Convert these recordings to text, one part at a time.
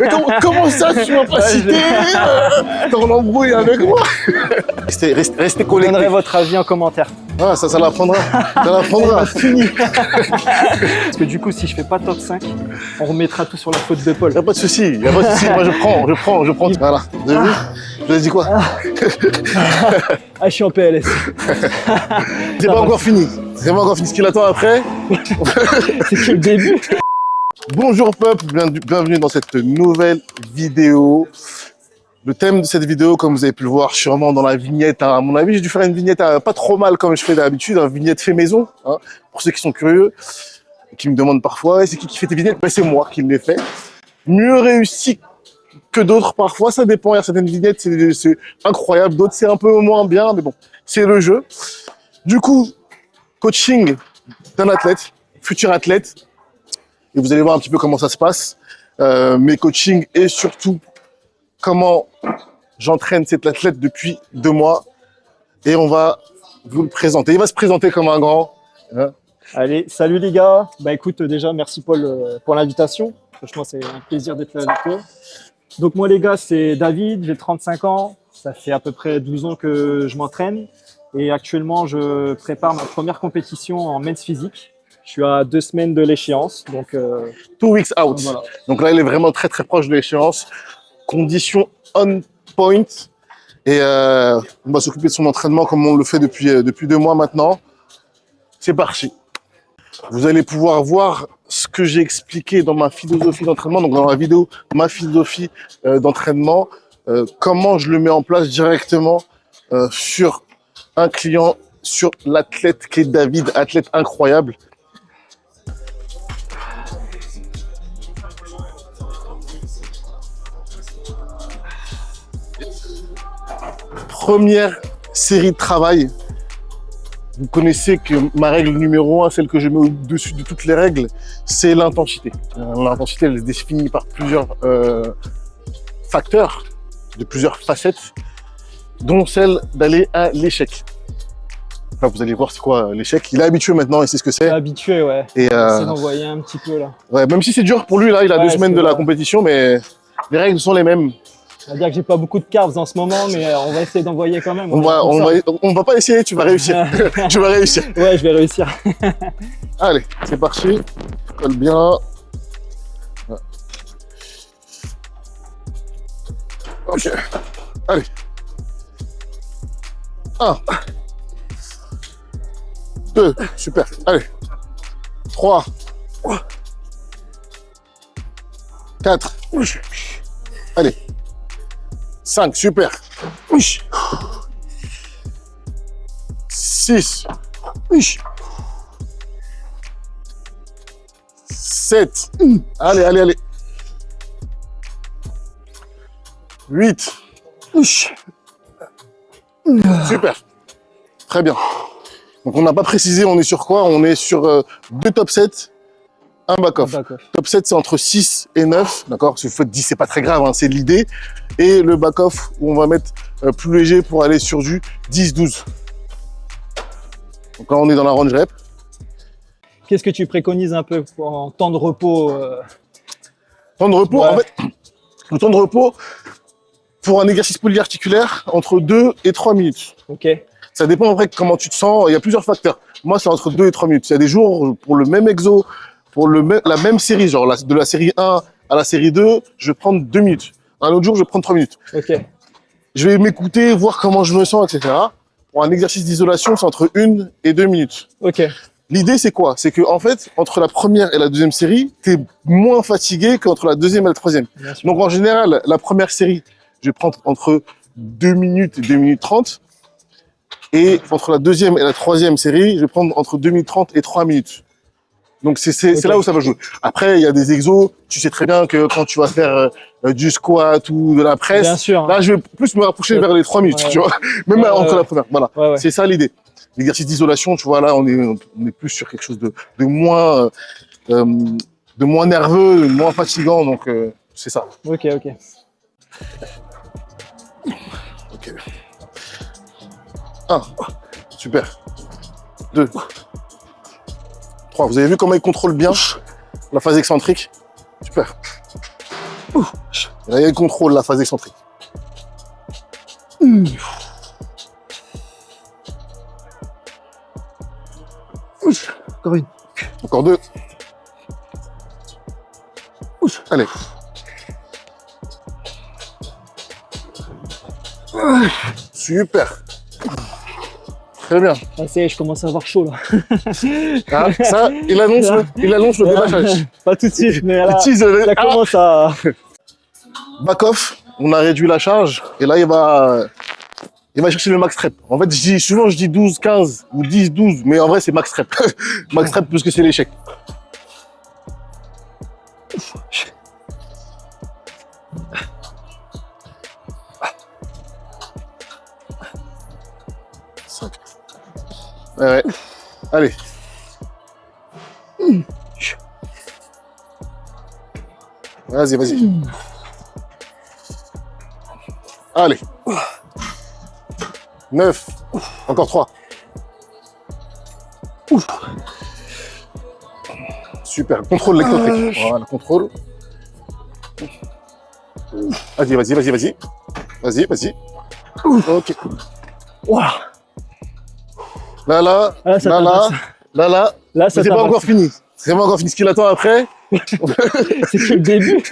Mais comment ça, tu m'as pas cité t'es en embrouille avec moi. Restez Vous connectés. donnerez votre avis en commentaire. Ah, ça l'apprendra. Ça l'apprendra. Parce que du coup, si je fais pas top 5, on remettra tout sur la faute de Paul. Y a pas de souci. Moi, je prends. Voilà. Vous avez vu? Je vous ai dit quoi? Ah, je suis en PLS. C'est pas encore fini. C'est pas encore fini. Ce qu'il attend après. C'est que le début. Bonjour peuple, bienvenue dans cette nouvelle vidéo. Le thème de cette vidéo, comme vous avez pu le voir sûrement dans la vignette, hein, à mon avis, j'ai dû faire une vignette pas trop mal comme je fais d'habitude, une vignette fait maison, hein, pour ceux qui sont curieux, qui me demandent parfois, c'est qui fait tes vignettes? Ben, c'est moi qui les fais. Mieux réussi que d'autres parfois, ça dépend. Il y a certaines vignettes, c'est incroyable, d'autres c'est un peu moins bien, mais bon, c'est le jeu. Du coup, coaching d'un athlète, futur athlète, et vous allez voir un petit peu comment ça se passe, mes coachings et surtout comment j'entraîne cet athlète depuis 2 mois et on va vous le présenter. Il va se présenter comme un grand. Hein. Allez, salut les gars. Bah écoute, déjà, merci Paul pour l'invitation. Franchement, c'est un plaisir d'être là avec toi. Donc moi les gars, c'est David, j'ai 35 ans. Ça fait à peu près 12 ans que je m'entraîne. Et actuellement, je prépare ma première compétition en men's physique. Je suis à 2 semaines de l'échéance. Donc 2 weeks out. Voilà. Donc là, il est vraiment très très proche de l'échéance. Conditions on point. Et on va s'occuper de son entraînement comme on le fait depuis 2 mois maintenant. C'est parti. Vous allez pouvoir voir ce que j'ai expliqué dans ma philosophie d'entraînement, donc dans la vidéo, ma philosophie d'entraînement, comment je le mets en place directement sur un client, sur l'athlète qui est David, athlète incroyable. Première série de travail. Vous connaissez que ma règle numéro 1, celle que je mets au-dessus de toutes les règles, c'est l'intensité. L'intensité, elle se définit par plusieurs facteurs, de plusieurs facettes, dont celle d'aller à l'échec. Là, vous allez voir c'est quoi l'échec. Il est habitué maintenant, il sait ce que c'est. habitué, ouais. Et J'essaie d'envoyer un petit peu là. ouais, même si c'est dur pour lui, là, il a 2 semaines de la compétition, mais les règles sont les mêmes. On va dire que j'ai pas beaucoup de carves en ce moment, mais on va essayer d'envoyer quand même. On va pas essayer, tu vas réussir. Tu vas réussir. Ouais, je vais réussir. Allez, c'est parti. Colle bien. Ouais. Ok. Allez. 1. 2. Super. Allez. 3. 4. Allez. 5. Super. 6. 7. Allez. 8. Super. Très bien. Donc on n'a pas précisé, on est sur quoi? On est sur 2 top 7, un back-off. Top 7, c'est entre 6 et 9, d'accord? Si vous faites 10, c'est pas très grave, hein, c'est l'idée. Et le back-off, où on va mettre plus léger pour aller sur du 10-12. Donc là, on est dans la range rep. Qu'est-ce que tu préconises un peu en temps de repos Temps de repos, ouais. En fait, le temps de repos, pour un exercice polyarticulaire, entre 2 et 3 minutes. Ok. Ça dépend en vrai comment tu te sens. Il y a plusieurs facteurs. Moi, c'est entre 2 et 3 minutes. Il y a des jours, pour le même exo, pour la même série, genre de la série 1 à la série 2, je vais prendre 2 minutes. Un autre jour, je vais prendre 3 minutes. Ok. Je vais m'écouter, voir comment je me sens, etc. Pour un exercice d'isolation, c'est entre 1 et 2 minutes. Ok. L'idée, c'est quoi? C'est que, en fait, entre la première et la deuxième série, tu es moins fatigué qu'entre la deuxième et la troisième. Donc, en général, la première série, je vais prendre entre 2 minutes et 2 minutes 30. Et entre la deuxième et la troisième série, je vais prendre entre 2 minutes 30 et 3 minutes. Donc, c'est là où ça va jouer. Après, il y a des exos. Tu sais très bien que quand tu vas faire du squat ou de la presse, bien sûr, là, je vais plus me rapprocher vers les 3 minutes, tu vois. Même entre la première. Voilà. Ouais. C'est ça l'idée. L'exercice d'isolation, tu vois, là, on est plus sur quelque chose de moins nerveux, de moins fatigant. Donc, c'est ça. Ok. Ok. 1. Super. 2. 3. Vous avez vu comment il contrôle bien la phase excentrique? Super. Et là, il y a le contrôle, la phase excentrique. Encore une. Encore 2. Allez. Super. Très bien. Ah, ça y est, je commence à avoir chaud là. Ah, ça, il annonce le débâchage. Pas tout de suite, mais là, Tease, ça commence à. Back off, on a réduit la charge et là il va chercher le max rep. En fait, souvent je dis 12, 15 ou 10, 12, mais en vrai c'est max rep. Max rep plus que c'est l'échec. Ouais. Allez. Vas-y, vas-y. Allez. 9. Encore 3. Super. Contrôle l'excentrique. Voilà, contrôle. Vas-y, vas-y, vas-y, vas-y. Vas-y, vas-y. Ok. Wow. Là, Ah, ça là, ça c'est pas encore fini. C'est pas encore fini. Ce qu'il attend après. C'est que le début.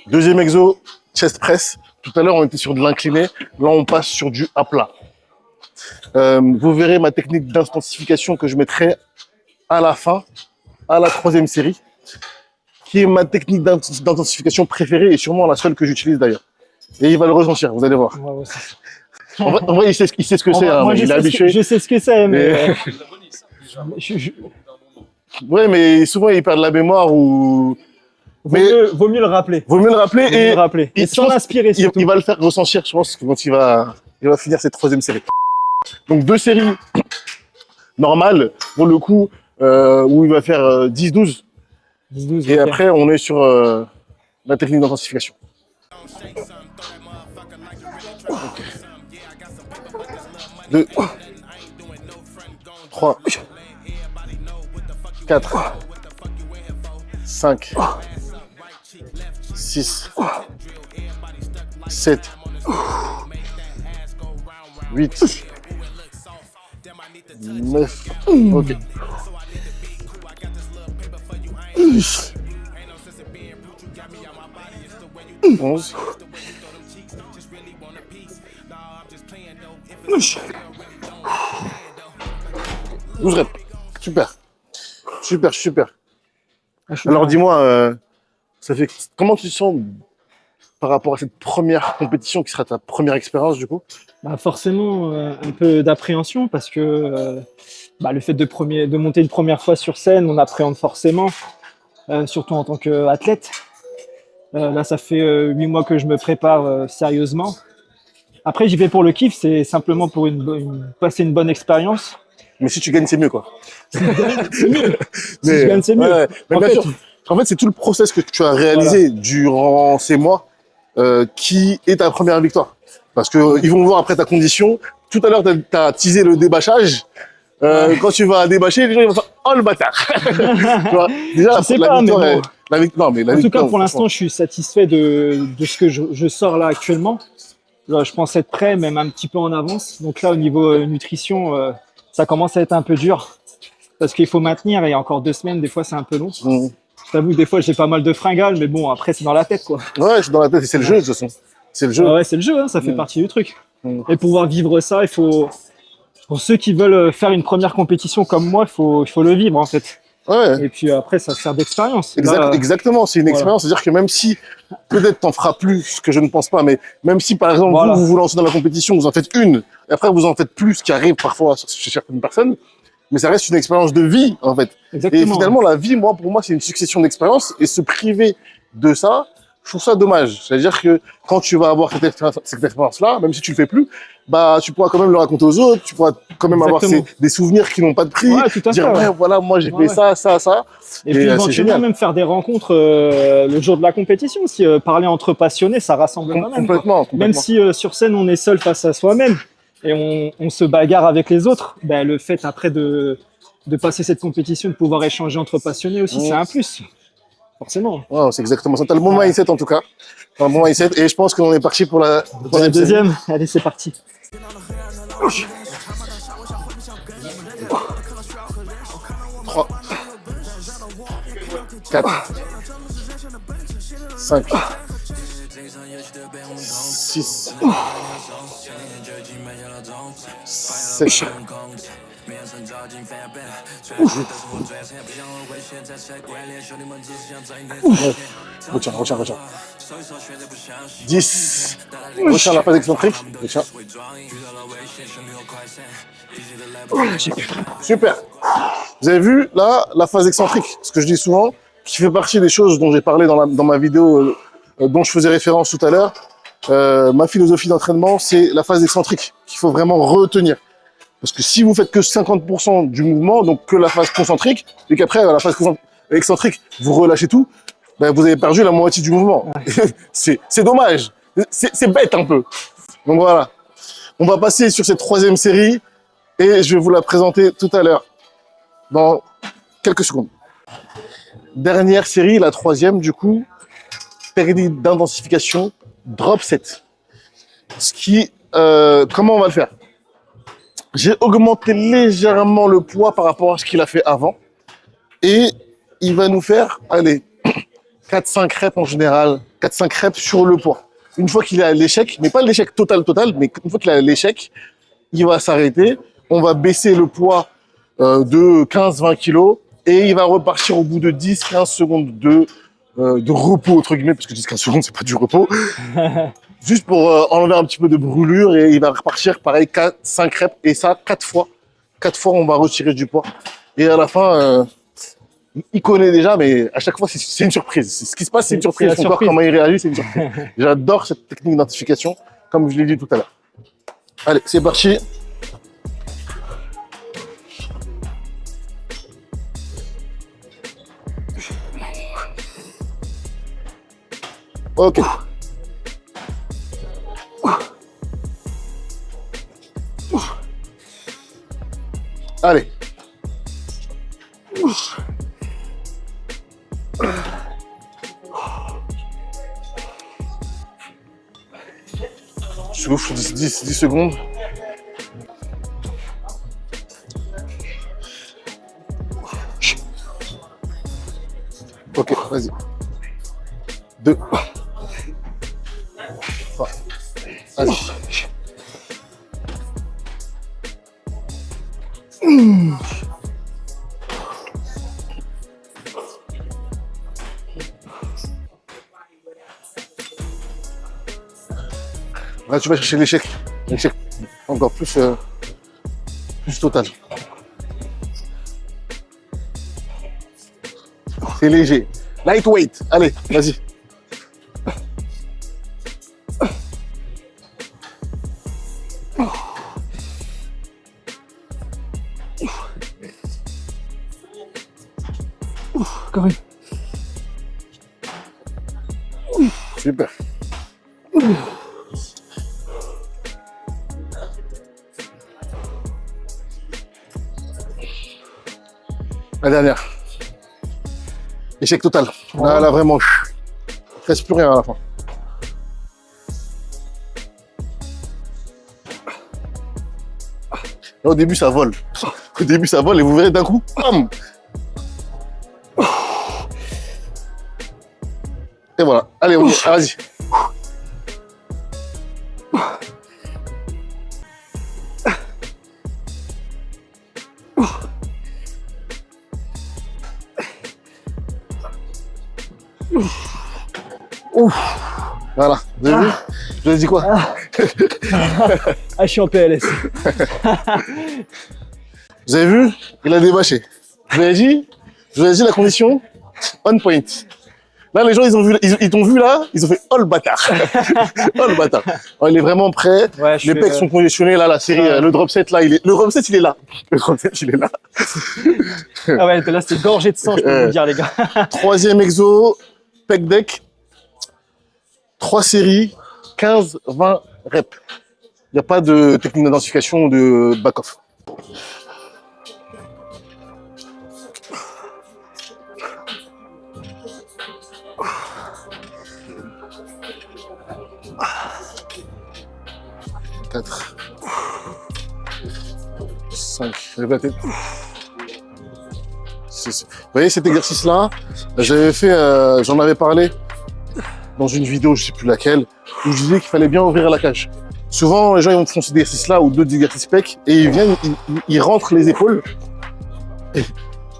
Deuxième exo, chest press. Tout à l'heure, on était sur de l'incliné. Là, on passe sur du à plat. Vous verrez ma technique d'intensification que je mettrai à la fin, à la 3e série, qui est ma technique d'intensification préférée et sûrement la seule que j'utilise d'ailleurs. Et il va le ressentir, vous allez voir. Ouais, En vrai, il sait ce que c'est, hein, moi, il est habitué. je sais ce que c'est, mais. Ouais, mais souvent, il perd de la mémoire ou. Vaut mieux le rappeler. Vaut mieux le rappeler et sans l'aspirer. Il va le faire ressentir, je pense, quand il va finir cette 3e série. Donc 2 séries normales, pour le coup, où il va faire 10-12. 10-12. Et après, on est sur la technique d'intensification. 2, 3, 4, 5, 6, 7, 8, 9, ok. 11. 12 reps. Super. Super, super. Alors dis-moi, comment tu te sens par rapport à cette première compétition qui sera ta première expérience du coup? Bah forcément, un peu d'appréhension parce que le fait de monter une première fois sur scène, on appréhende forcément, surtout en tant qu'athlète. Là, ça fait 8 mois que je me prépare sérieusement. Après, j'y vais pour le kiff, c'est simplement pour passer une bonne expérience. Mais si tu gagnes, c'est mieux, quoi. C'est mieux. Si je gagne, c'est mieux. Ouais, mais bien sûr. En fait, c'est tout le process que tu as réalisé durant ces mois qui est ta première victoire. Parce que ils vont voir après ta condition. Tout à l'heure, tu as teasé le débâchage. Quand tu vas débâcher, les gens ils vont faire « Oh, le bâtard !» Tu vois, déjà, la victoire est... En tout cas, pour l'instant, je suis satisfait de ce que je sors là actuellement. Là, je pense être prêt, même un petit peu en avance. Donc là, au niveau nutrition, ça commence à être un peu dur parce qu'il faut maintenir. Et il y a encore 2 semaines, des fois, c'est un peu long. Je t'avoue, des fois, j'ai pas mal de fringales, mais bon, après, c'est dans la tête, quoi. Ouais, c'est dans la tête et c'est le jeu, de toute façon. C'est le jeu. Ah ouais, c'est le jeu, hein, ça fait partie du truc. Et pour pouvoir vivre ça, il faut... Pour ceux qui veulent faire une première compétition comme moi, il faut le vivre, en fait. Ouais. Et puis après, ça sert d'expérience. Exactement, c'est une expérience. C'est-à-dire que même si, peut-être t'en feras plus, que je ne pense pas, mais même si par exemple vous vous lancez dans la compétition, vous en faites une, et après vous en faites plus, ce qui arrive parfois chez certaines personnes, mais ça reste une expérience de vie en fait. Exactement. Et finalement, la vie, pour moi, c'est une succession d'expériences, et se priver de ça, je trouve ça dommage. C'est-à-dire que quand tu vas avoir cette expérience-là, même si tu le fais plus, tu pourras quand même le raconter aux autres, tu pourras quand même avoir des souvenirs qui n'ont pas de prix, dire voilà, moi j'ai fait ça. Et puis éventuellement même faire des rencontres le jour de la compétition aussi, parler entre passionnés, ça rassemble quand même. Complètement. Même si sur scène on est seul face à soi-même et on se bagarre avec les autres, le fait après de passer cette compétition, de pouvoir échanger entre passionnés aussi, c'est un plus. forcément. Ouais, c'est exactement ça. T'as le bon mindset en tout cas. T'as un bon mindset et je pense qu'on est parti pour la Pour la série. deuxième, allez, c'est parti. 3, 4, 5, 6, 7, 8, retiens. 10, retiens la phase excentrique, retiens. Super. Vous avez vu, là, la phase excentrique, ce que je dis souvent, qui fait partie des choses dont j'ai parlé dans ma vidéo dont je faisais référence tout à l'heure. Ma philosophie d'entraînement, c'est la phase excentrique qu'il faut vraiment retenir. Parce que si vous faites que 50% du mouvement, donc que la phase concentrique, et qu'après, la phase excentrique, vous relâchez tout, ben, vous avez perdu la moitié du mouvement. C'est dommage. C'est bête un peu. Donc voilà. On va passer sur cette troisième série et je vais vous la présenter tout à l'heure, dans quelques secondes. Dernière série, la troisième du coup, période d'intensification, drop set. Comment on va le faire? J'ai augmenté légèrement le poids par rapport à ce qu'il a fait avant. Et il va nous faire, allez, 4-5 reps en général, 4-5 reps sur le poids. Une fois qu'il est à l'échec, mais pas l'échec total, mais une fois qu'il est à l'échec, il va s'arrêter. On va baisser le poids de 15-20 kilos et il va repartir au bout de 10-15 secondes de repos, entre guillemets, parce que 10-15 secondes, c'est pas du repos. Juste pour enlever un petit peu de brûlure et il va repartir pareil 4-5 reps et ça 4 fois. 4 fois on va retirer du poids. Et à la fin, il connaît déjà, mais à chaque fois c'est une surprise. Ce qui se passe, c'est une surprise. Son corps, comment il réagit, c'est une surprise. J'adore cette technique d'identification, comme je l'ai dit tout à l'heure. Allez, c'est parti. Ok. Allez. Souffle 10 secondes. Ok, vas-y. 2. 3. Vas-y. Là, tu vas chercher l'échec. L'échec encore plus total. C'est léger. Lightweight. Allez, vas-y. Encore une. Super. La dernière. Échec total. Là, vraiment, il ne reste plus rien à la fin. Là, au début, ça vole. Au début, ça vole et vous verrez d'un coup, bam! Et voilà. Allez, on y est. Vas-y. Ouf. Voilà. Vous avez vu? Je vous ai dit quoi? Je suis en PLS. Vous avez vu? Il a débâché. Je vous ai dit la condition on point. Là, les gens, ils t'ont vu là, ils ont fait oh le bâtard. Oh le bâtard. Alors, il est vraiment prêt. Ouais, les pecs sont congestionnés là, la série, le drop set là, le drop set il est là. Le drop set il est là. Ah ouais, là c'est gorgé de sang, je peux vous dire les gars. Troisième exo, pec deck. 3 séries, 15-20 reps. Il n'y a pas de technique d'identification ou de back-off. 4, 5, lève la tête. 6. Vous voyez cet exercice-là, j'avais fait, j'en avais parlé dans une vidéo, je sais plus laquelle, où je disais qu'il fallait bien ouvrir la cage. Souvent, les gens ils font cet exercice-là ou d'autres exercices pecs et ils viennent, ils rentrent les épaules et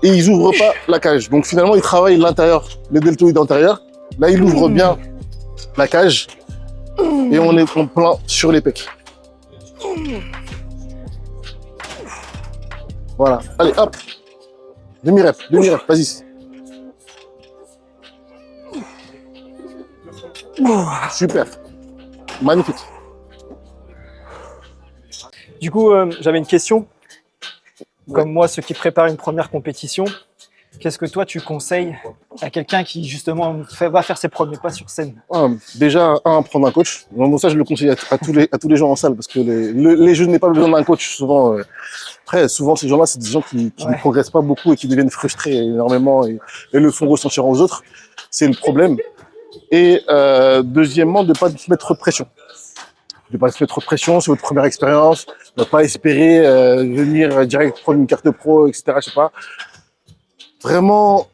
ils ouvrent pas la cage. Donc finalement, ils travaillent l'intérieur, les deltoïdes antérieurs. Là, ils ouvrent bien la cage et on est en plein sur les pecs. Voilà. Allez, hop. Demi-rep, vas-y. Super. Magnifique. Du coup, j'avais une question. Comme moi, ceux qui préparent une première compétition, qu'est-ce que toi tu conseilles à quelqu'un qui justement va faire ses premiers pas sur scène? Déjà, prendre un coach. Bon, ça, je le conseille à tous les gens en salle parce que les jeux n'ont pas besoin d'un coach. Souvent, après, souvent ces gens-là, c'est des gens qui ne progressent pas beaucoup et qui deviennent frustrés énormément et le font ressentir aux autres. C'est le problème. Et deuxièmement, de ne pas se mettre pression. De ne pas se mettre pression sur votre première expérience, de ne pas espérer venir direct prendre une carte pro, etc. Je sais pas. Vraiment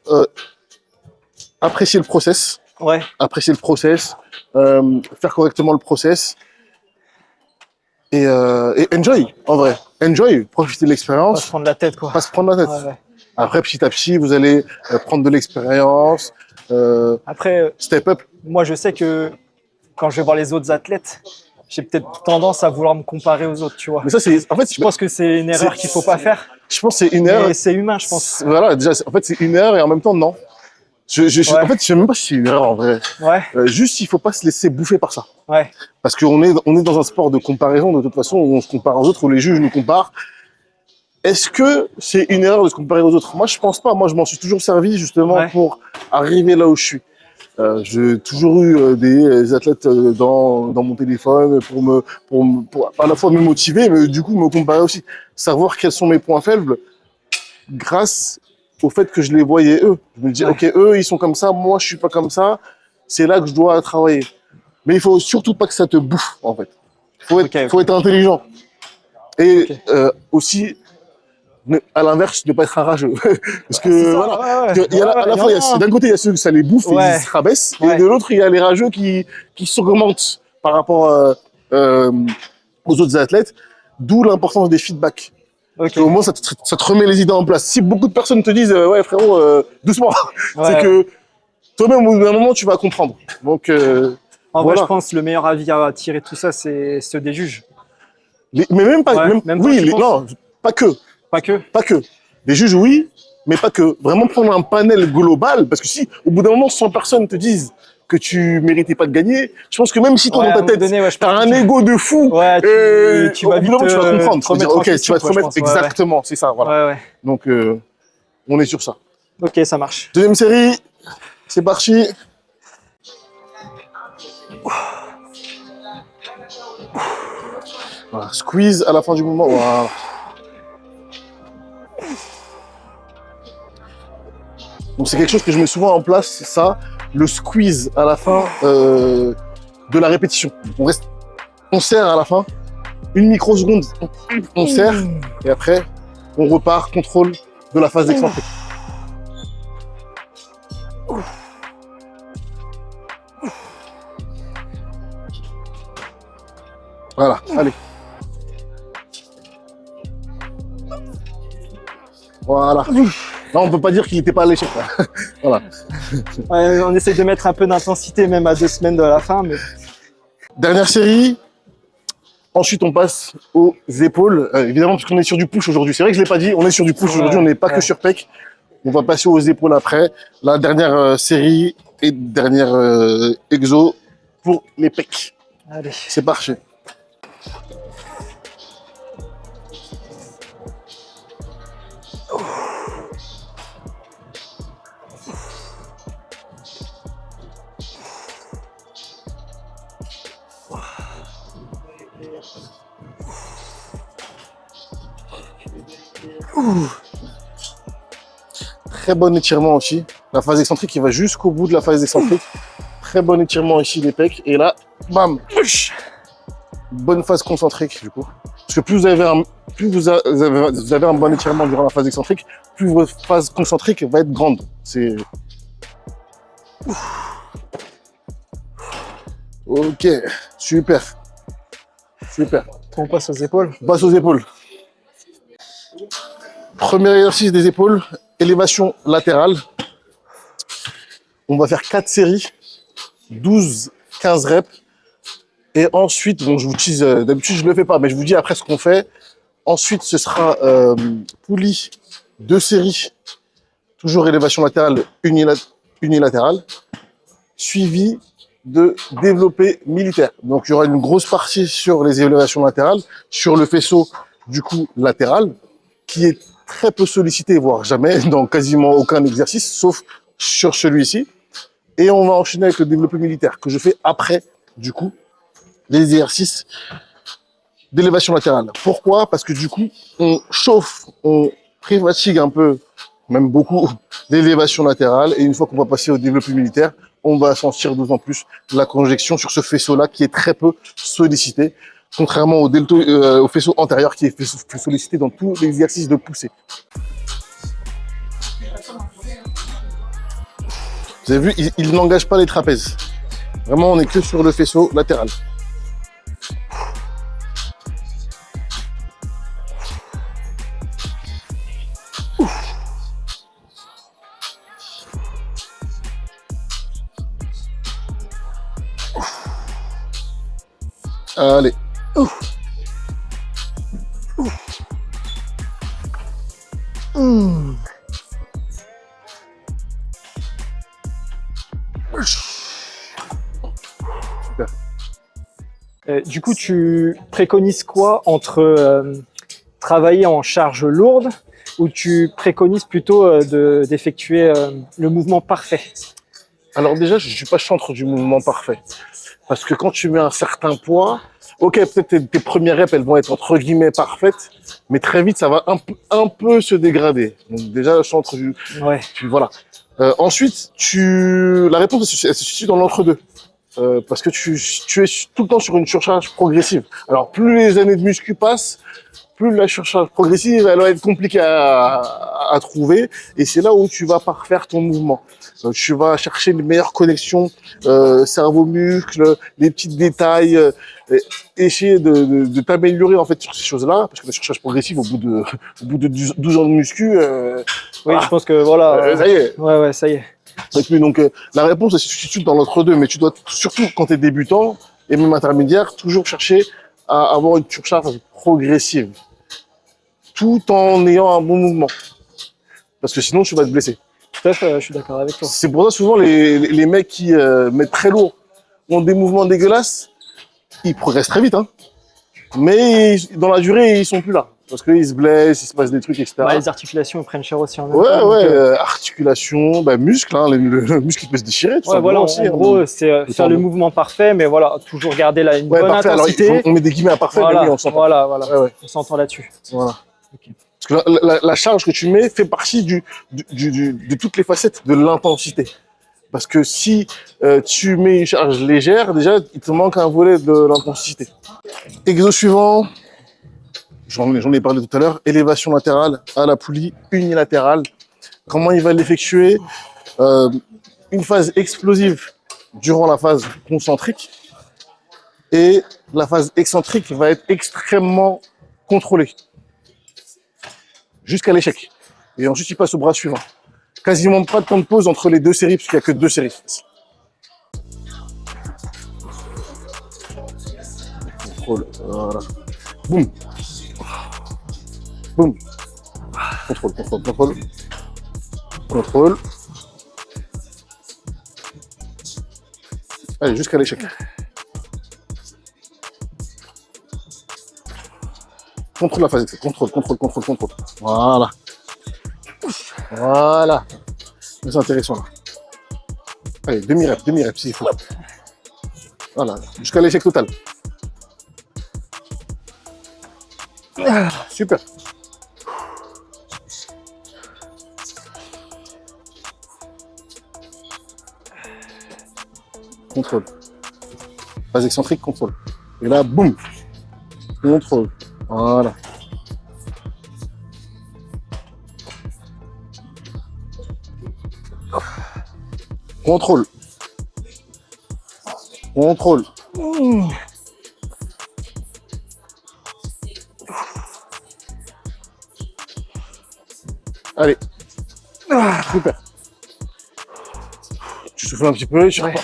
apprécier le process. Ouais. Apprécier le process, faire correctement le process et enjoy, en vrai. Enjoy, profiter de l'expérience. Pas se prendre la tête, quoi. Pas se prendre la tête. Ouais. Après, petit à petit, vous allez prendre de l'expérience, après, step up. Moi, je sais que quand je vais voir les autres athlètes, j'ai peut-être tendance à vouloir me comparer aux autres, tu vois. Mais ça, c'est, en fait, Je pense que c'est une erreur qu'il faut pas faire. Je pense que c'est une erreur. Mais c'est humain, je pense. Voilà, déjà, en fait, c'est une erreur et en même temps, non. En fait, je sais même pas si c'est une erreur en vrai. Ouais. Juste, il faut pas se laisser bouffer par ça. Ouais. Parce qu'on est dans un sport de comparaison, de toute façon, où on se compare aux autres, où les juges nous comparent. Est-ce que c'est une erreur de se comparer aux autres? Moi, je pense pas. Moi, je m'en suis toujours servi justement pour arriver là où je suis. J'ai toujours eu des athlètes dans mon téléphone pour à la fois me motiver, mais du coup me comparer aussi. Savoir quels sont mes points faibles grâce au fait que je les voyais eux. Je me dis, ok, eux, ils sont comme ça, moi, je suis pas comme ça. C'est là que je dois travailler. Mais il faut surtout pas que ça te bouffe, en fait. Faut être intelligent. Et aussi, à l'inverse, ne pas être un rageux. Parce que, voilà, il y a, à la fois, d'un côté, il y a ceux que ça les bouffe et ils se rabaissent. Et de l'autre, il y a les rageux qui s'augmentent par rapport aux autres athlètes. D'où l'importance des feedbacks. Au moins, ça te remet les idées en place. Si beaucoup de personnes te disent, ouais, frérot, doucement, c'est que toi-même, au bout d'un moment, tu vas comprendre. Donc, en vrai, je pense que le meilleur avis à tirer de tout ça, c'est ceux des juges. Mais même pas. Non, pas que. Pas que. Pas que. Les juges, oui, mais pas que. Vraiment prendre un panel global, parce que si, au bout d'un moment, 100 personnes te disent que tu méritais pas de gagner, je pense que même si toi, dans ta tête, t'as un ego de fou, tu vas vite tu vas comprendre. Tu vas dire, ok, tu vas te remettre exactement, c'est ça, voilà. Ouais. Donc, on est sur ça. Ok, ça marche. Deuxième série, c'est parti. Voilà, squeeze à la fin du mouvement. Voilà. Donc c'est quelque chose que je mets souvent en place, ça, le squeeze à la fin de la répétition. On serre à la fin, une microseconde, on serre, et après, on repart, contrôle de la phase d'excentrique. Voilà, allez. Voilà. Là, on peut pas dire qu'il n'était pas à l'échec. Voilà. On essaie de mettre un peu d'intensité, même à 2 semaines de la fin. Mais... Dernière série. Ensuite, on passe aux épaules. Évidemment, parce qu'on est sur du push aujourd'hui. C'est vrai que je l'ai pas dit, on est sur du push aujourd'hui, on n'est pas que sur pec. On va passer aux épaules après. La dernière série et dernière exo pour les pecs. Allez. C'est parti. Très bon étirement aussi. La phase excentrique qui va jusqu'au bout de la phase excentrique. Très bon étirement ici des pecs. Et là, bam. Bonne phase concentrique du coup. Parce que plus vous avez un bon étirement durant la phase excentrique, plus votre phase concentrique va être grande. C'est... Ok, super. Super. On passe aux épaules. On passe aux épaules. Premier exercice des épaules, élévation latérale. On va faire 4 séries, 12, 15 reps. Et ensuite, bon, je vous tease, d'habitude je ne le fais pas, mais je vous dis après ce qu'on fait. Ensuite, ce sera poulie, 2 séries, toujours élévation latérale unilatérale, suivi de développé militaire. Donc, il y aura une grosse partie sur les élévations latérales, sur le faisceau, du coup, latéral, qui est très peu sollicité, voire jamais, dans quasiment aucun exercice, sauf sur celui-ci. Et on va enchaîner avec le développé militaire, que je fais après, du coup, les exercices d'élévation latérale. Pourquoi? Parce que du coup, on chauffe, on pré-fatigue un peu, même beaucoup, l'élévation latérale. Et une fois qu'on va passer au développé militaire, on va sentir d'autant plus la conjection sur ce faisceau-là qui est très peu sollicité, contrairement au faisceau antérieur qui est plus sollicité dans tous les exercices de poussée. Vous avez vu, il n'engage pas les trapèzes. Vraiment, on est que sur le faisceau latéral. Allez. Super. Du coup, tu préconises quoi entre travailler en charge lourde ou tu préconises plutôt d'effectuer le mouvement parfait? Alors déjà, je ne suis pas chantre du mouvement parfait. Parce que quand tu mets un certain poids, ok, peut-être tes premières reps, elles vont être entre guillemets parfaites, mais très vite, ça va un peu se dégrader. Donc déjà, chantre du... Ouais. Voilà. Ensuite, la réponse, elle se situe dans l'entre-deux. Parce que tu es tout le temps sur une surcharge progressive. Alors, plus les années de muscu passent, plus la surcharge progressive, elle va être compliquée à trouver. Et c'est là où tu vas parfaire ton mouvement. Tu vas chercher les meilleures connexions cerveau-muscle, les petits détails, essayer de t'améliorer en fait sur ces choses-là. Parce que la surcharge progressive, au bout de 12 ans de muscu, Oui, voilà. je pense que voilà. Ça y est. Ouais, ça y est. Donc, la réponse elle se situe dans l'entre-deux, mais tu dois surtout, quand tu es débutant et même intermédiaire, toujours chercher à avoir une surcharge progressive, tout en ayant un bon mouvement. Parce que sinon, tu vas te blesser. Tout à fait, je suis d'accord avec toi. C'est pour ça, souvent, les mecs qui mettent très lourd ont des mouvements dégueulasses, ils progressent très vite, hein. Mais dans la durée, ils sont plus là. Parce qu'ils se blessent, il se passe des trucs, etc. Bah, les articulations prennent cher aussi en même Ouais, temps. ouais, donc, articulation, muscle, hein, le muscle qui peut se déchirer. Tout ouais, voilà, aussi, en gros, c'est faire le mouvement parfait, mais voilà, toujours garder une bonne parfait. intensité. Alors, on met des guillemets à parfait, Voilà, mais oui, on s'entend. voilà. Ouais. On s'entend là-dessus. Voilà. Okay. Parce que la charge que tu mets fait partie de toutes les facettes de l'intensité. Parce que si tu mets une charge légère, déjà, il te manque un volet de l'intensité. Exo suivant, j'en ai parlé tout à l'heure, élévation latérale à la poulie unilatérale. Comment il va l'effectuer? Une phase explosive durant la phase concentrique et la phase excentrique va être extrêmement contrôlée jusqu'à l'échec. Et ensuite, il passe au bras suivant. Quasiment pas de temps de pause entre les deux séries, puisqu'il n'y a que 2 séries. Contrôle, voilà. Boum. Boum. Contrôle. Contrôle. Allez, jusqu'à l'échec. Contrôle la phase, contrôle. Voilà. Voilà. C'est intéressant là. Allez, demi-rep, s'il faut. Voilà, jusqu'à l'échec total. Super. contrôle. Base excentrique, contrôle. Et là, boum, contrôle. Voilà. Contrôle. Contrôle. Allez. Super. Tu souffles un petit peu, tu repars.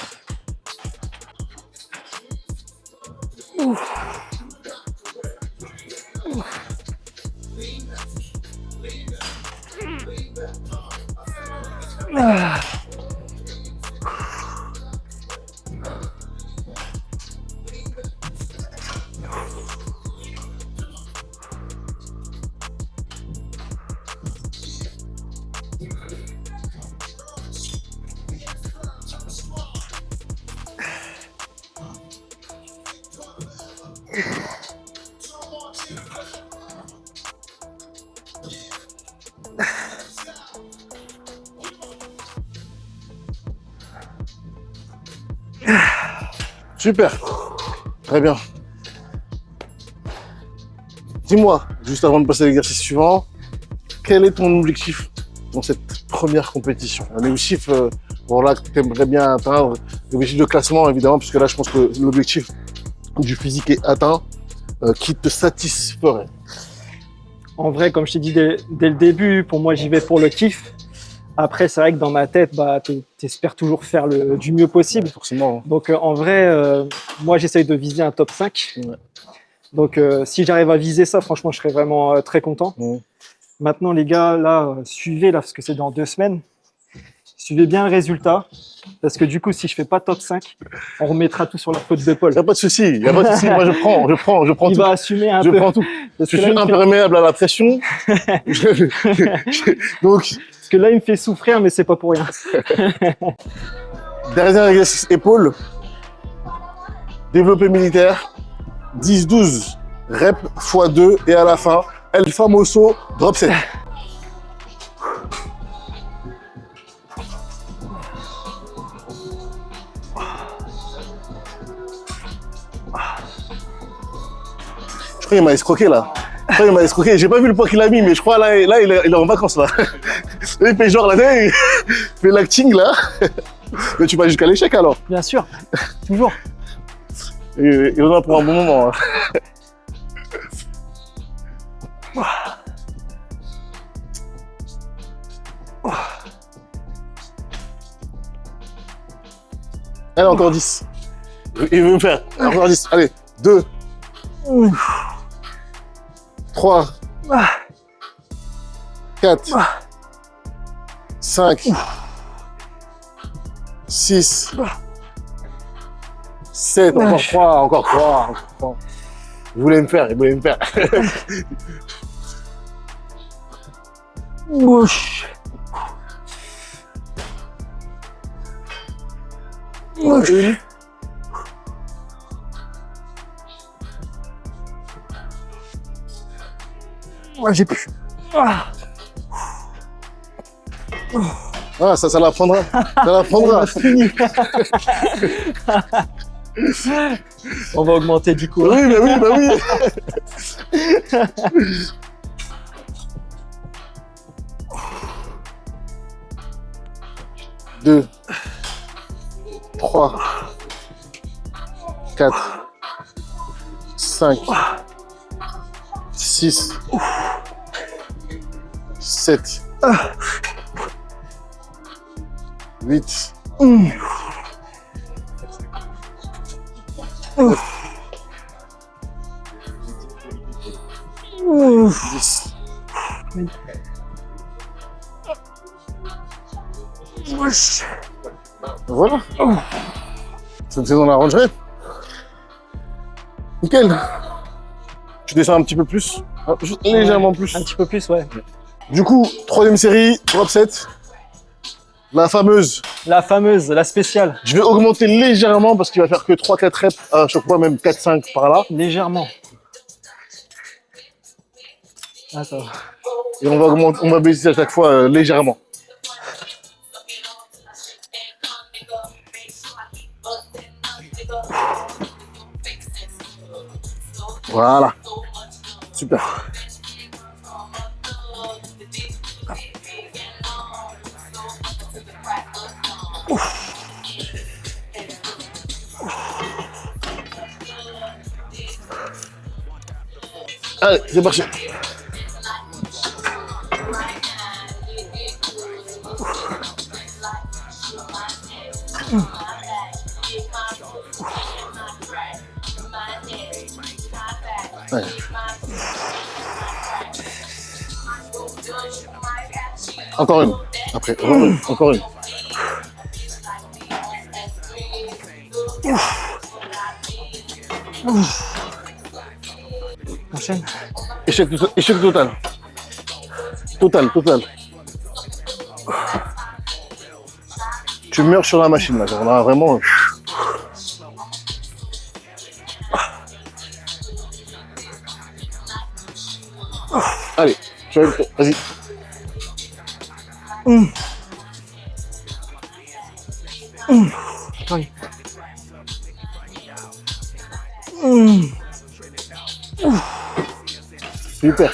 Super, très bien. Dis-moi, juste avant de passer à l'exercice suivant, quel est ton objectif dans cette première compétition? Un objectif voilà, que tu aimerais bien atteindre, l'objectif de classement évidemment, puisque là je pense que l'objectif du physique est atteint, qui te satisferait? En vrai, comme je t'ai dit dès le début, pour moi, j'y vais pour le kiff. Après, c'est vrai que dans ma tête, bah, t'espères toujours faire du mieux possible. Forcément. Donc, en vrai, moi, j'essaye de viser un top 5. Ouais. Donc, si j'arrive à viser ça, franchement, je serais vraiment très content. Ouais. Maintenant, les gars, là, suivez, là, parce que c'est dans 2 semaines. Suivez bien le résultat. Parce que du coup, si je fais pas top 5, on remettra tout sur la faute de Paul. Il n'y a pas de souci, il n'y a pas de souci. Moi, je prends Il tout. va assumer un Je peu. prends tout. Parce Je que là, suis il me fait- imperméable à la pression. Donc, parce que là, il me fait souffrir, mais c'est pas pour rien. dernier exercice épaule. Développé militaire. 10-12 reps x 2 et à la fin, El Famoso drop set. Je crois qu'il m'a escroqué là. Je crois qu'il m'a escroqué. J'ai pas vu le poids qu'il a mis, mais je crois là il est en vacances là. Il fait genre là, il fait l'acting là. Mais tu vas jusqu'à l'échec alors. Bien sûr, toujours. Et on en a pour un bon moment. Hein. Allez, encore 10. Il veut me faire. Encore 10. Allez, 2. 3. 4. 5. 6. 7. Encore 3. Encore 3. Encore 3. Il voulait me faire. Il voulait me faire. Bouche. Une. Ouais, j'ai plus. Ah. Ah, ça l'apprendra. Ça l'apprendra. On va augmenter du coup. Oui, bah oui, bah oui. 2, 3, 4, 5, 6, 7, 8, 10. Voilà. C'est dans la rangée. Nickel. Tu descends un petit peu plus. Juste légèrement plus. Un petit peu plus, ouais. Du coup, troisième série, drop set. La fameuse. La fameuse, la spéciale. Je vais augmenter légèrement parce qu'il va faire que 3-4 reps à chaque fois, même 4-5 par là. Légèrement. Ah, ça va. Et on va baisser à chaque fois légèrement. Voilà. Super. Allez, c'est parti. Allez. Encore une. Après, encore une. Enchaîne. Échec total. Total. Tu meurs sur la machine là, genre là vraiment. Allez, vas-y. Oui. Super.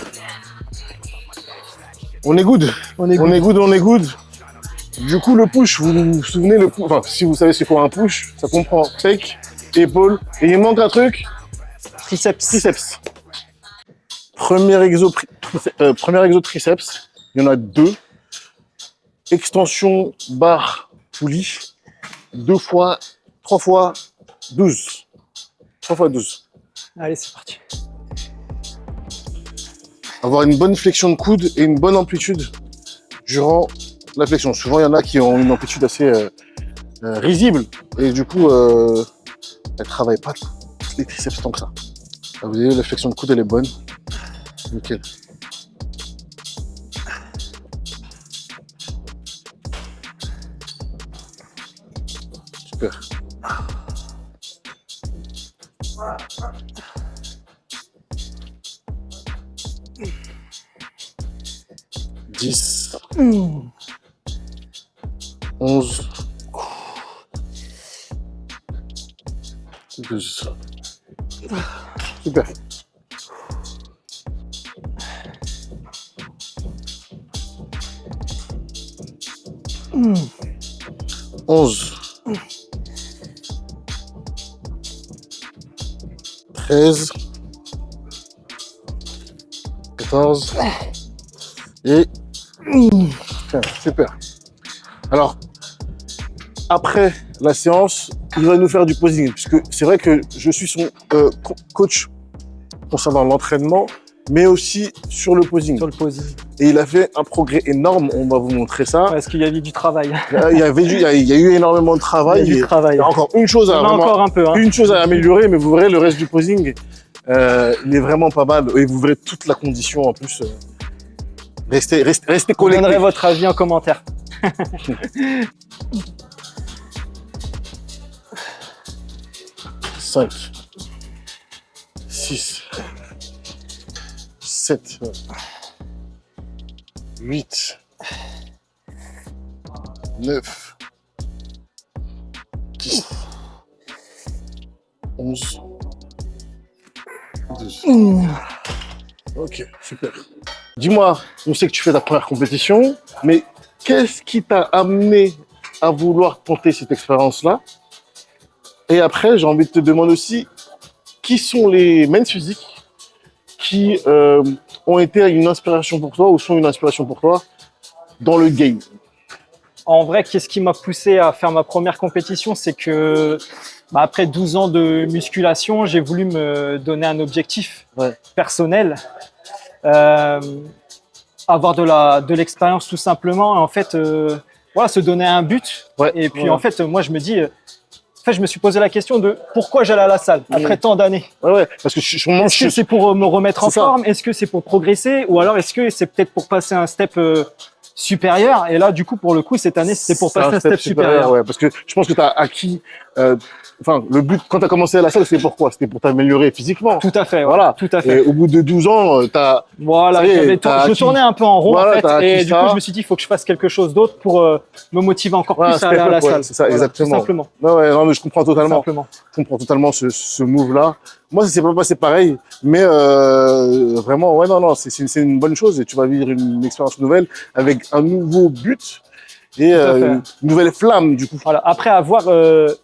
On est good. On est good. Du coup, le push, vous vous souvenez, enfin, si vous savez c'est quoi un push, ça comprend pec, épaule, et il manque un truc, triceps. Premier exo triceps, il y en a 2. Extension barre poulie, 2 fois, 3 fois 12. 3 fois 12. Allez, c'est parti. Avoir une bonne flexion de coude et une bonne amplitude durant la flexion. Souvent, il y en a qui ont une amplitude assez risible et du coup, elles ne travaillent pas les triceps tant que ça. Là, vous voyez, la flexion de coude, elle est bonne. Nickel. Super. Dix. 11. 12. Super. Mmh. 11. 13. 14. Et 15. Super. Alors, après la séance, il va nous faire du posing, puisque c'est vrai que je suis son coach concernant l'entraînement, mais aussi sur le posing. Sur le posing. Et il a fait un progrès énorme, on va vous montrer ça. Parce qu'il y avait du travail. Il y a eu énormément de travail. Il y a Il y a encore une chose encore un peu, hein. Une chose à améliorer, mais vous verrez le reste du posing, il est vraiment pas mal. Et vous verrez toute la condition en plus. Restez Vous connectés. donnerez votre avis en commentaire. 5, 6, 7, 8, 9, 10, 11, 12. Ok, super. Dis-moi, on sait que tu fais ta première compétition, mais qu'est-ce qui t'a amené à vouloir tenter cette expérience-là? Et après, j'ai envie de te demander aussi, qui sont les men's physiques qui ont été une inspiration pour toi ou sont une inspiration pour toi dans le game? En vrai, qu'est-ce qui m'a poussé à faire ma première compétition, c'est que après 12 ans de musculation, j'ai voulu me donner un objectif personnel, avoir de l'expérience tout simplement, et en fait, voilà, se donner un but. Et puis en fait, moi je me dis, je me suis posé la question de pourquoi j'allais à la salle après tant d'années. Parce que est-ce que c'est pour me remettre en forme? Est-ce que c'est pour progresser? Ou alors est-ce que c'est peut-être pour passer un step supérieur? Et là, du coup, pour le coup, cette année, c'était pour passer un step supérieur. Parce que je pense que tu as acquis enfin, le but, quand tu as commencé à la salle, c'était pourquoi? C'était pour t'améliorer physiquement. Tout à fait, Voilà. tout à Et fait. au bout de 12 ans, Voilà, ça y est, je tournais un peu en rond Voilà, en fait, t'as acquis et du ça. coup je me suis dit il faut que je fasse quelque chose d'autre pour me motiver encore voilà, plus à aller à la step up, ouais, salle. c'est ça, Voilà, exactement. Tout simplement. Ouais, non, mais je comprends Tout totalement. simplement. Je comprends totalement ce move-là. Moi, ça s'est pas passé pareil, mais vraiment, ouais, non, c'est une bonne chose et tu vas vivre une expérience nouvelle avec un nouveau but et Tout à fait. une nouvelle flamme, du coup. Voilà. Après, à voir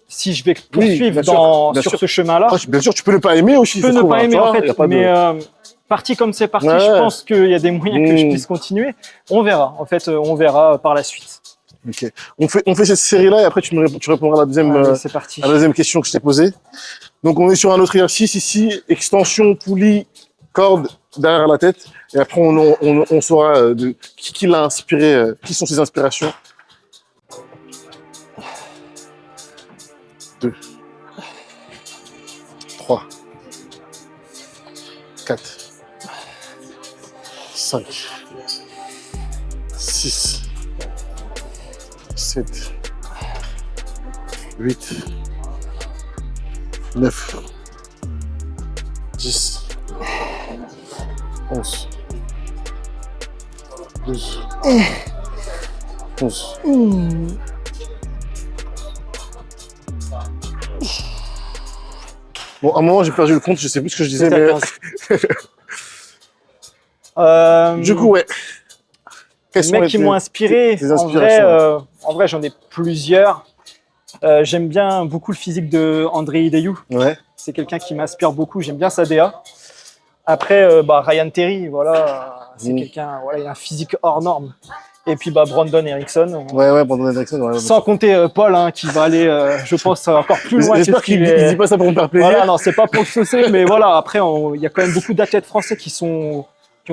si je vais poursuivre bien sûr, bien sur sûr. ce chemin-là. Après, bien sûr, tu peux ne pas aimer aussi. Je peux ça se ne trouve, pas hein, aimer tu vois, en y a fait, pas de- mais parti comme c'est parti, Ouais, je ouais. pense qu'il y a des moyens que je puisse continuer. On verra. En fait, on verra par la suite. Ok. On fait cette série-là et après tu répondras à Allez, c'est parti. la deuxième question que je t'ai posée. Donc, on est sur un autre exercice ici, extension, poulie, corde derrière la tête. Et après, on saura de qui l'a inspiré, qui sont ses inspirations. 2, 3, 4, 5, 6, 7, 8, 9, 10, 11, 12, 11. Bon, à un moment, j'ai perdu le compte, je sais plus ce que je disais, mais... Du coup, ouais. Quels Les sont mecs les- qui m'ont inspiré, tes en vrai, j'en ai plusieurs. J'aime bien beaucoup le physique de André Hideyou. Ouais. C'est quelqu'un qui m'inspire beaucoup. J'aime bien sa DA. Après, Ryan Terry, voilà, c'est quelqu'un, voilà, il a un physique hors norme. Et puis Brandon Erickson. Ouais, Brandon Erickson, ouais. Sans compter Paul, hein, qui va aller, je pense, encore plus loin. J'espère qu'il dit pas ça pour me faire plaisir. Voilà, non, c'est pas pour le saucer, mais voilà. Après, il y a quand même beaucoup d'athlètes français qui ont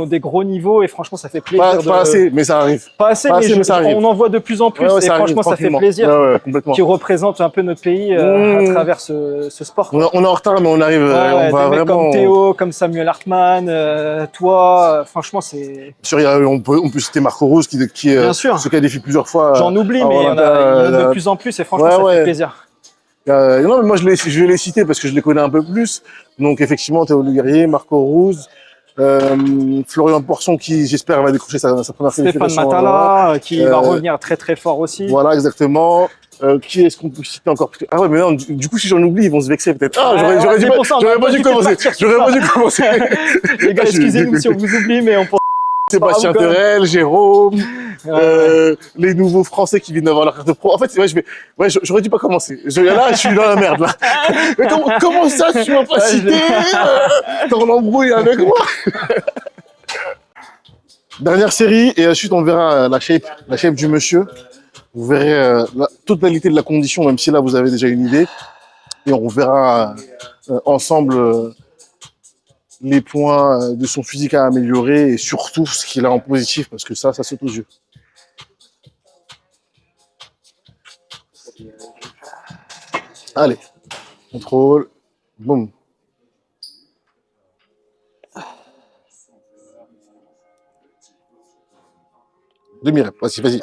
des gros niveaux et franchement, ça fait plaisir. Pas assez, mais ça arrive. Pas assez, Pas mais, assez, mais ça arrive. on en voit de plus en plus Ouais, et ça arrive, franchement, ça fait tranquillement. plaisir. Ouais, complètement. Qui représente un peu notre pays à travers ce sport. On est en retard, mais on arrive. Ouais, on va des mecs vraiment. comme Théo, comme Samuel Hartmann, toi, franchement, c'est. Sûr, on peut citer Marco Rose qui Bien sûr. se qualifie plusieurs fois. J'en oublie, mais il y en a de plus en plus et franchement, ça fait plaisir. Non, mais moi, je vais les citer parce que je les connais un peu plus. Donc, effectivement, Théo Le Guerrier, Marco Rose, Florian Poisson qui, j'espère, va décrocher sa première Stéphane qualification. Matala, qui va revenir très très fort aussi. Voilà, exactement. Qui est-ce qu'on peut citer encore? Ah ouais, mais non, du coup, si j'en oublie, ils vont se vexer peut-être. Ah, j'aurais pas dû commencer. J'aurais pas dû commencer. Les gars, excusez-nous si on vous oublie, mais on pense. Sébastien Terrel, Jérôme, les nouveaux Français qui viennent d'avoir leur carte pro. En fait, j'aurais dû pas commencer. Là, je suis dans la merde, là. Mais comment ça, tu m'as pas cité? T'es en embrouille avec moi. Dernière série, et ensuite, on verra la shape du monsieur. Vous verrez la totalité de la condition, même si là, vous avez déjà une idée. Et on verra ensemble les points de son physique à améliorer et surtout ce qu'il a en positif, parce que ça saute aux yeux. Allez, contrôle, boum. Demi-rep, vas-y.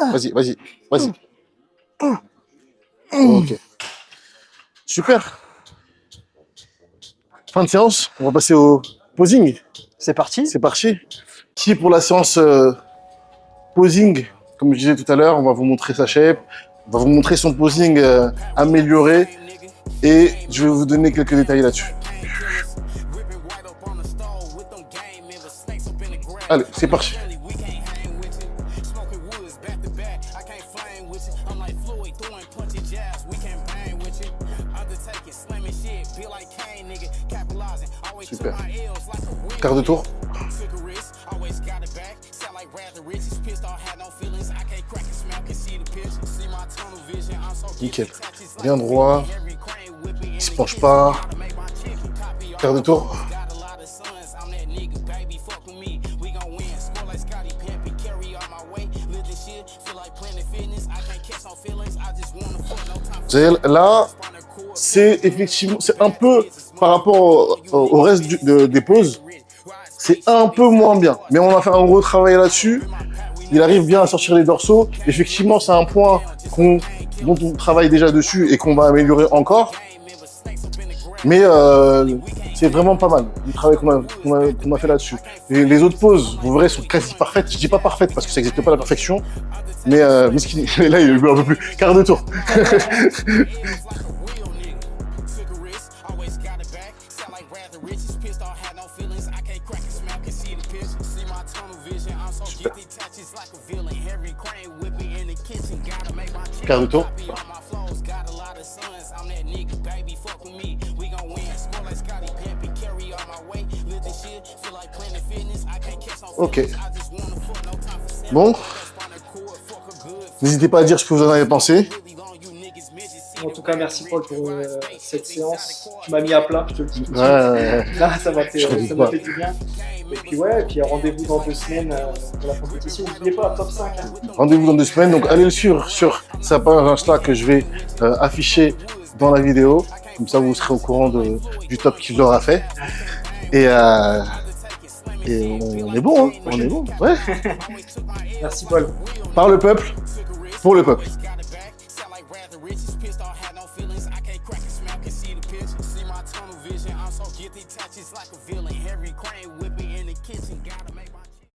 Ok. Super. Fin de séance, on va passer au posing. C'est parti. C'est parti. Qui pour la séance posing, comme je disais tout à l'heure, on va vous montrer sa shape, on va vous montrer son posing amélioré et je vais vous donner quelques détails là-dessus. Allez, c'est parti. Super. Quart de tour. Nickel. Bien droit. Il se penche pas. Quart de tour. Vous savez, là, c'est effectivement, c'est un peu par rapport au reste des poses, c'est un peu moins bien. Mais on a fait un gros travail là-dessus. Il arrive bien à sortir les dorsaux. Effectivement, c'est un point dont on travaille déjà dessus et qu'on va améliorer encore. Mais c'est vraiment pas mal, le travail qu'on a fait là-dessus. Et les autres poses, vous verrez, sont quasi parfaites. Je dis pas parfaites parce que ça n'existe pas la perfection, mais là, il est un peu plus quart de tour. Quart de tour. Ok. Bon. N'hésitez pas à dire ce que vous en avez pensé. En tout cas, merci Paul pour cette séance. Tu m'as mis à plat, je te le dis tout de suite. Ouais. Là, ça m'a fait pas. du bien. Et puis ouais, et puis rendez-vous dans 2 semaines pour la compétition. N'oubliez pas, top 5. Hein. Rendez-vous dans 2 semaines. Donc allez le suivre sur sa page Insta que je vais afficher dans la vidéo. Comme ça, vous serez au courant du top qu'il aura fait. Et on est bon, hein. On est bon. Ouais. Merci Paul. Par le peuple, pour le peuple. See my tunnel vision, I'm so guilty, touches like a villain. Harry Crane whipping in the